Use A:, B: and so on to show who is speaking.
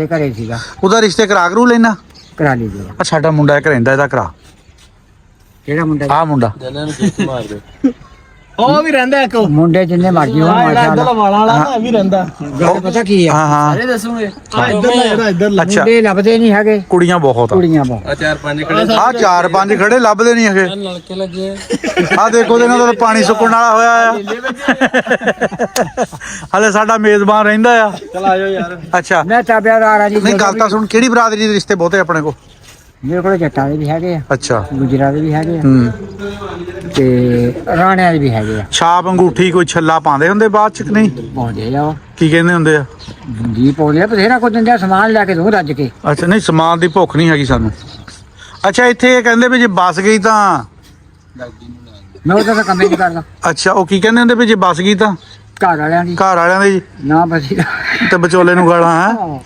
A: ਤੇ ਘਰੇ ਸੀਗਾ,
B: ਉਹਦਾ ਰਿਸ਼ਤੇ ਕਰਾ ਕਰੂ ਲੈਣਾ।
A: ਕਰਾ ਲਈ ਜੀ।
B: ਆ ਸਾਡਾ ਮੁੰਡਾ ਇੱਕ ਰਹਿੰਦਾ, ਇਹਦਾ ਕਰਾ।
A: ਕਿਹੜਾ ਮੁੰਡਾ?
B: ਆਹ ਮੁੰਡਾ
C: ਉਹ ਵੀ ਰਹਿੰਦਾ ਇੱਕ
A: ਮੁੰਡੇ ਜਿੰਨੇ ਮਰਜੀ ਹੋਣ ਮਾਸ਼ਾਅੱਲਾ।
C: ਵਾਲਾ ਨਾ ਵੀ ਰਹਿੰਦਾ।
A: ਗੱਲ ਪਤਾ ਕੀ ਆ,
B: ਹਾਂ ਹਾਂ
C: ਦੱਸੂਗੇ ਇੱਧਰ
B: ਅੱਛਾ,
A: ਮੁੰਡੇ ਲੱਭਦੇ ਨਹੀਂ ਹੈਗੇ,
B: ਕੁੜੀਆਂ ਬਹੁਤ ਆ।
A: ਕੁੜੀਆਂ ਬਹੁਤ।
C: ਆ 4-5 ਖੜੇ
B: ਆ 4-5 ਖੜੇ ਲੱਭਦੇ ਨਹੀਂ ਹੈਗੇ।
C: ਨਲਕੇ ਲੱਗੇ
B: ਆ ਦੇਖੋ ਇਹਨਾਂ ਦਾ ਪਾਣੀ ਸੁੱਕਣ ਵਾਲਾ ਹੋਇਆ ਆ। ਹਲੇ ਸਾਡਾ ਮੇਜ਼ਬਾਨ ਰਹਿੰਦਾ ਆ।
C: ਚਲ ਆਜੋ ਯਾਰ।
B: ਅੱਛਾ
A: ਮੈਂ ਤਾਬਿਆਦਾਰ ਆ ਜੀ।
B: ਨਹੀਂ, ਗੱਲ ਤਾਂ ਸੁਣ, ਕਿਹੜੀ ਬਰਾਦਰੀ ਦੇ ਰਿਸ਼ਤੇ ਬਹੁਤੇ ਆਪਣੇ ਕੋਲ?
A: ਮੇਰੇ ਕੋਲ ਜੱਟਾਂ ਦੇ ਵੀ ਹੈਗੇ ਆ,
B: ਅੱਛਾ।
A: ਗੁਜਰਾਂ ਦੇ ਵੀ ਹੈਗੇ ਆ,
B: ਹੂੰ।
A: ਤੇ ਰਾਣਿਆਂ ਦੇ ਵੀ ਹੈਗੇ ਆ।
B: ਛਾਪ ਅੰਗੂਠੀ ਕੋਈ ਛੱਲਾ ਪਾਉਂਦੇ ਹੁੰਦੇ ਬਾਅਦ ਚ ਕਿ ਨਹੀਂ?
A: ਪਾਉਂਦੇ ਆ,
B: ਕੀ ਕਹਿੰਦੇ ਹੁੰਦੇ ਆ?
A: ਜੀ ਪਾਉਂਦੇ ਆ, ਬਥੇਰਾ ਕੁਝ ਦਿੰਦੇ ਆ, ਸਮਾਨ ਲੈ ਕੇ ਦੂੰ ਰੱਜ ਕੇ।
B: ਅੱਛਾ, ਨਹੀਂ ਸਮਾਨ ਦੀ ਭੁੱਖ ਨਹੀਂ ਹੈਗੀ ਸਾਨੂੰ। ਅੱਛਾ, ਇੱਥੇ ਇਹ ਕਹਿੰਦੇ ਵੀ ਜੇ ਬੱਸ ਗਈ ਤਾਂ
A: ਮੈਂ ਉਹਦਾ ਤਾਂ ਕੰਮ ਹੀ ਨਹੀਂ ਕਰਦਾ।
B: ਅੱਛਾ, ਉਹ ਕੀ ਕਹਿੰਦੇ ਹੁੰਦੇ ਵੀ ਜੇ ਬੱਸ ਗਈ ਤਾਂ
A: ਘਰ ਵਾਲਿਆਂ ਦੀ
B: ਘਰ ਵਾਲਿਆਂ ਦੇ ਜੀ
A: ਨਾ ਬਸੀ
B: ਤੇ ਵਿਚੋਲੇ ਨੂੰ ਗਾਲਾਂ ਹੈ।